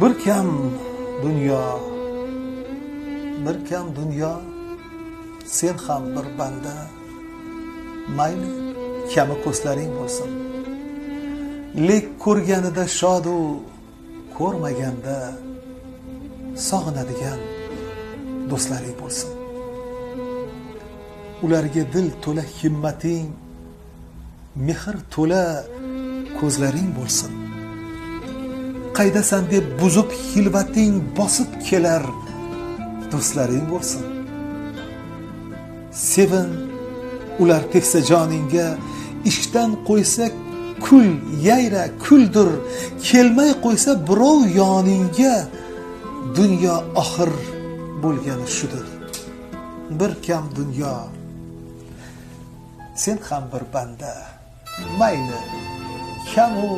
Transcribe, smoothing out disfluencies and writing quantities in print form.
Bir kam dunyo, sen ham bir banda, mayli kami ko'zlaring bo'lsin. Lek ko'rganida shodu, ko'rmaganda sog'inadigan do'stlaring bo'lsin. Ularga dil to'la himmating, mehr to'la ko'zlaring bo'lsin. Qaydasan deb buzib xilvating bosib kelar do'stlaring bo'lsin. Sevin, ular tegsa joningga, ishqdan qo'ysa kul, yayra, kuldir. Kelmay qo'ysa birov yoningga, dunyo oxir bo'lgani shudir. Bir kam dunyo, sen ham bir banda, mayli kamu